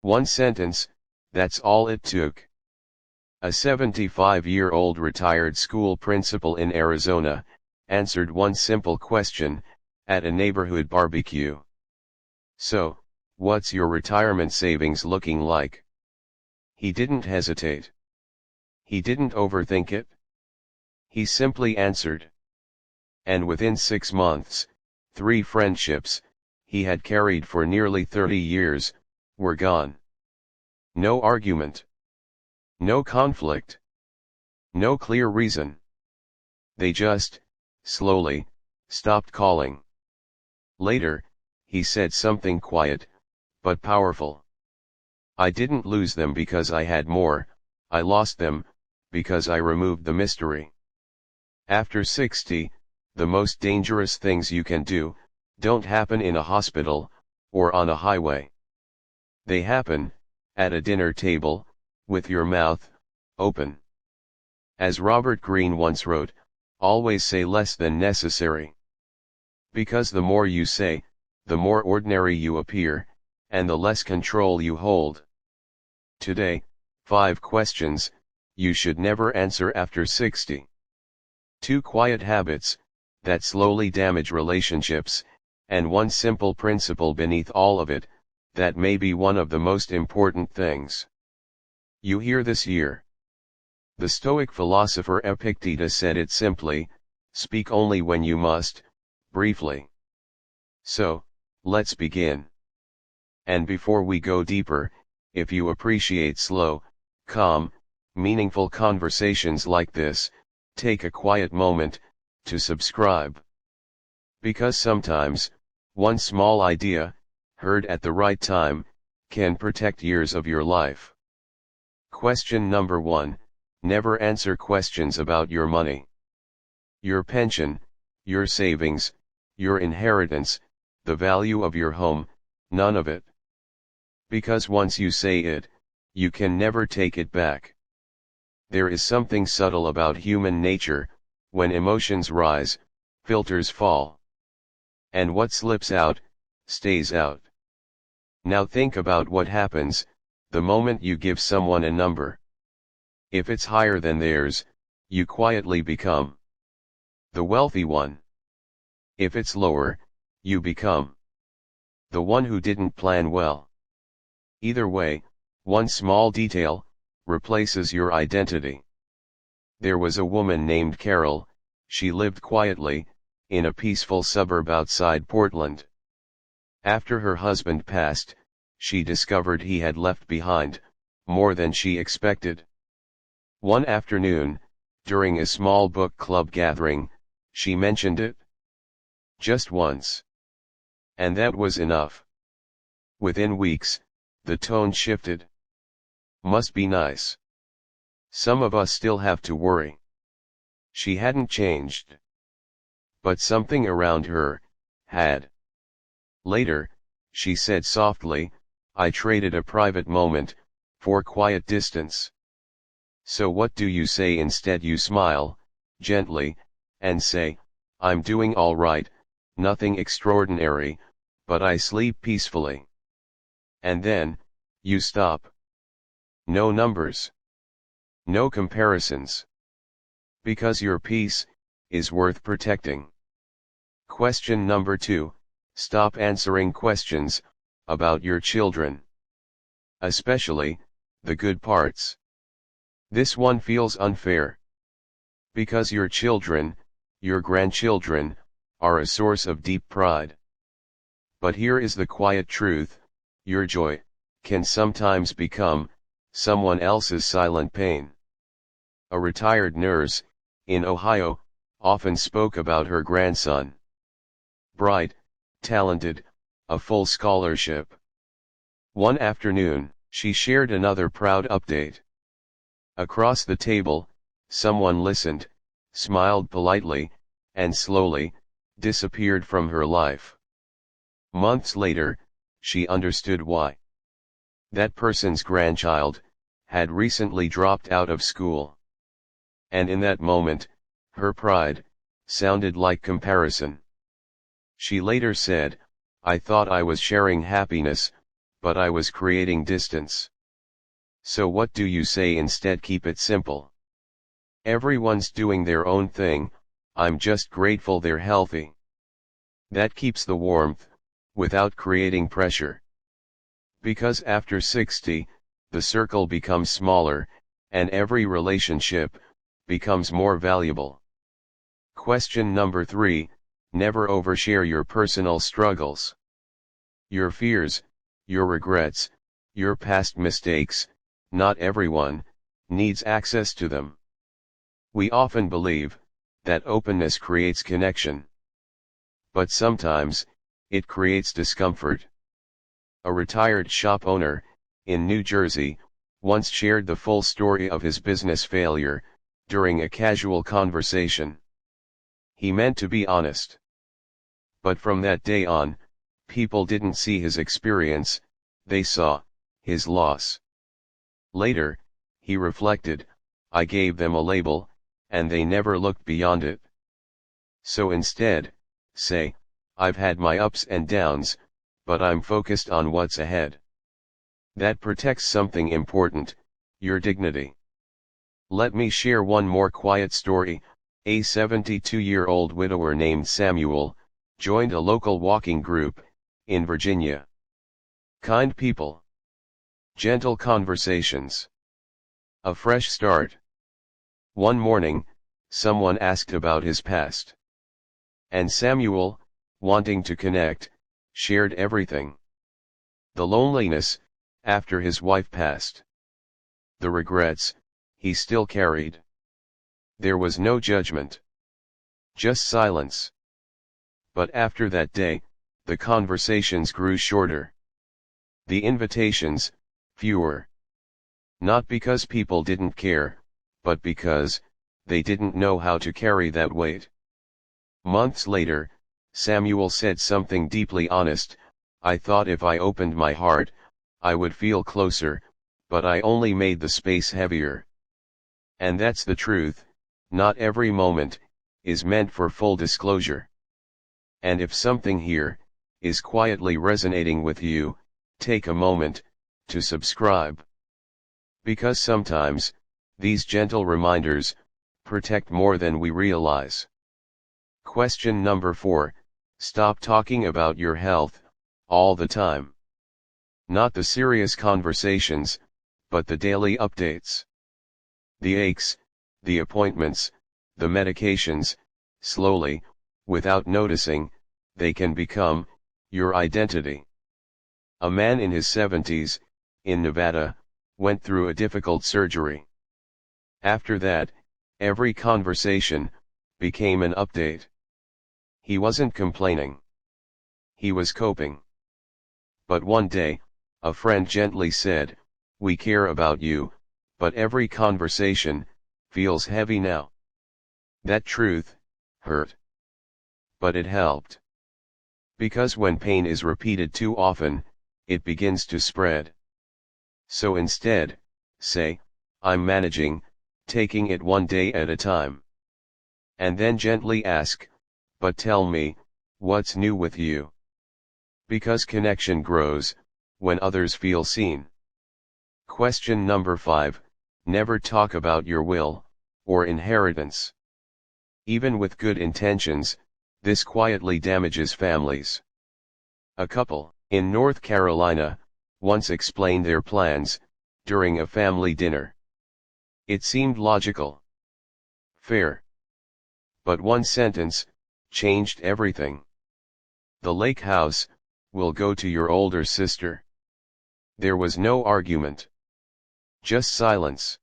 One sentence, that's all it took. A 75-year-old retired school principal in Arizona answered one simple question at a neighborhood barbecue. So, what's your retirement savings looking like? He didn't hesitate. He didn't overthink it. He simply answered. And within 6 months, 3 friendships he had carried for nearly 30 years were gone. No argument. No conflict. No clear reason. They just, slowly, stopped calling. Later, he said something quiet, but powerful. I didn't lose them because I had more, I lost them, because I removed the mystery. After 60, the most dangerous things you can do, don't happen in a hospital, or on a highway. They happen, at a dinner table, with your mouth open. As Robert Greene once wrote, always say less than necessary. Because the more you say, the more ordinary you appear, and the less control you hold. Today, 5 questions you should never answer after 60. 2 quiet habits that slowly damage relationships, and one simple principle beneath all of it that may be one of the most important things you hear this year. The Stoic philosopher Epictetus said it simply: speak only when you must, briefly. So, let's begin. And before we go deeper, if you appreciate slow, calm, meaningful conversations like this, take a quiet moment to subscribe. Because sometimes, one small idea, heard at the right time, can protect years of your life. Question number 1, never answer questions about your money. Your pension, your savings, your inheritance, the value of your home, none of it. Because once you say it, you can never take it back. There is something subtle about human nature: when emotions rise, filters fall. And what slips out, stays out. Now think about what happens the moment you give someone a number. If it's higher than theirs, you quietly become the wealthy one. If it's lower, you become the one who didn't plan well. Either way, one small detail replaces your identity. There was a woman named Carol. She lived quietly in a peaceful suburb outside Portland. After her husband passed, she discovered he had left behind more than she expected. One afternoon, during a small book club gathering, she mentioned it. Just once. And that was enough. Within weeks, the tone shifted. Must be nice. Some of us still have to worry. She hadn't changed. But something around her had. Later, she said softly, I traded a private moment for quiet distance. So what do you say instead? You smile, gently, and say, I'm doing all right, nothing extraordinary, but I sleep peacefully. And then, you stop. No numbers. No comparisons. Because your peace is worth protecting. Question number 2, stop answering questions about your children. Especially the good parts. This one feels unfair. Because your children, your grandchildren, are a source of deep pride. But here is the quiet truth: your joy can sometimes become someone else's silent pain. A retired nurse in Ohio often spoke about her grandson. Bright, talented, a full scholarship. One afternoon, she shared another proud update. Across the table, someone listened, smiled politely, and slowly disappeared from her life. Months later, she understood why. That person's grandchild had recently dropped out of school. And in that moment, her pride sounded like comparison. She later said, I thought I was sharing happiness, but I was creating distance. So what do you say instead? Keep it simple. Everyone's doing their own thing, I'm just grateful they're healthy. That keeps the warmth, without creating pressure. Because after 60, the circle becomes smaller, and every relationship becomes more valuable. Question number 3, never overshare your personal struggles. Your fears, your regrets, your past mistakes, not everyone needs access to them. We often believe that openness creates connection. But sometimes, it creates discomfort. A retired shop owner, in New Jersey, once shared the full story of his business failure, during a casual conversation. He meant to be honest. But from that day on, people didn't see his experience, they saw his loss. Later, he reflected, I gave them a label, and they never looked beyond it. So instead, say, I've had my ups and downs, but I'm focused on what's ahead. That protects something important, your dignity. Let me share one more quiet story. A 72-year-old widower named Samuel joined a local walking group in Virginia. Kind people, gentle conversations, a fresh start. One morning, someone asked about his past. And Samuel, wanting to connect, shared everything. The loneliness, after his wife passed. The regrets, he still carried. There was no judgment. Just silence. But after that day, the conversations grew shorter. The invitations, fewer. Not because people didn't care, but because they didn't know how to carry that weight. Months later, Samuel said something deeply honest. I thought if I opened my heart, I would feel closer, but I only made the space heavier. And that's the truth, not every moment is meant for full disclosure. And if something here is quietly resonating with you, take a moment to subscribe. Because sometimes, these gentle reminders protect more than we realize. Question number 4, stop talking about your health all the time. Not the serious conversations, but the daily updates. The aches, the appointments, the medications, slowly, without noticing, they can become your identity. A man in his 70s, in Nevada, went through a difficult surgery. After that, every conversation became an update. He wasn't complaining. He was coping. But one day, a friend gently said, we care about you, but every conversation feels heavy now. That truth hurt. But it helped. Because when pain is repeated too often, it begins to spread. So instead, say, I'm managing, taking it one day at a time. And then gently ask, but tell me, what's new with you? Because connection grows when others feel seen. Question number 5, never talk about your will or inheritance. Even with good intentions, this quietly damages families. A couple in North Carolina once explained their plans during a family dinner. It seemed logical, fair. But one sentence changed everything. The lake house will go to your older sister. There was no argument. Just silence.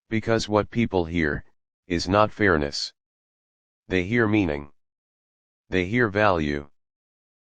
Because what people hear is not fairness. They hear meaning. They hear value.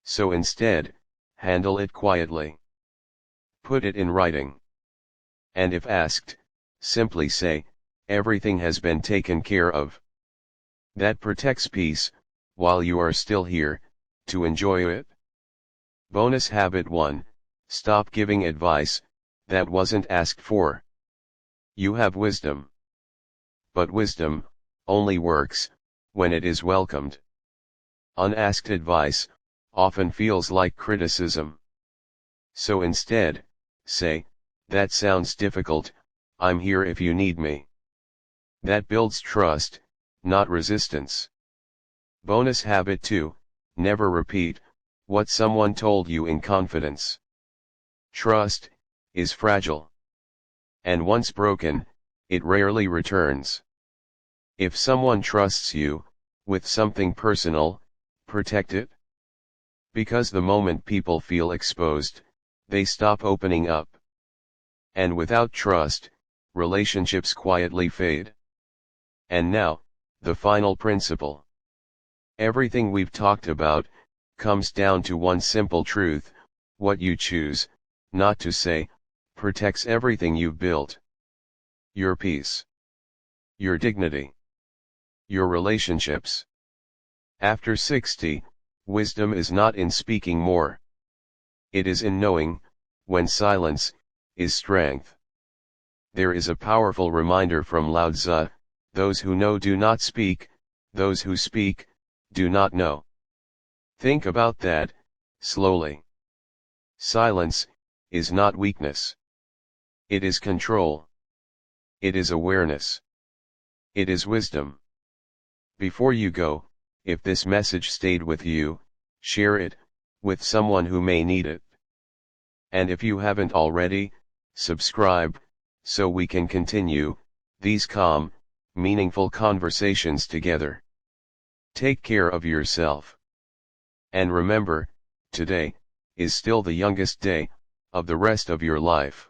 So instead, handle it quietly. Put it in writing. And if asked, simply say, everything has been taken care of. That protects peace, while you are still here, to enjoy it. Bonus habit 1, stop giving advice that wasn't asked for. You have wisdom. But wisdom only works when it is welcomed. Unasked advice often feels like criticism. So instead, say, "That sounds difficult, I'm here if you need me." That builds trust, not resistance. Bonus habit 2, never repeat what someone told you in confidence. Trust is fragile. And once broken, it rarely returns. If someone trusts you with something personal, protect it. Because the moment people feel exposed, they stop opening up. And without trust, relationships quietly fade. And now, the final principle. Everything we've talked about comes down to one simple truth: what you choose not to say protects everything you've built. Your peace, your dignity, your relationships. After 60, wisdom is not in speaking more. It is in knowing when silence is strength. There is a powerful reminder from Lao Tzu: those who know do not speak, those who speak do not know. Think about that, slowly. Silence is not weakness. It is control. It is awareness. It is wisdom. Before you go, if this message stayed with you, share it with someone who may need it. And if you haven't already, subscribe, so we can continue these calm, meaningful conversations together. Take care of yourself. And remember, today is still the youngest day of the rest of your life.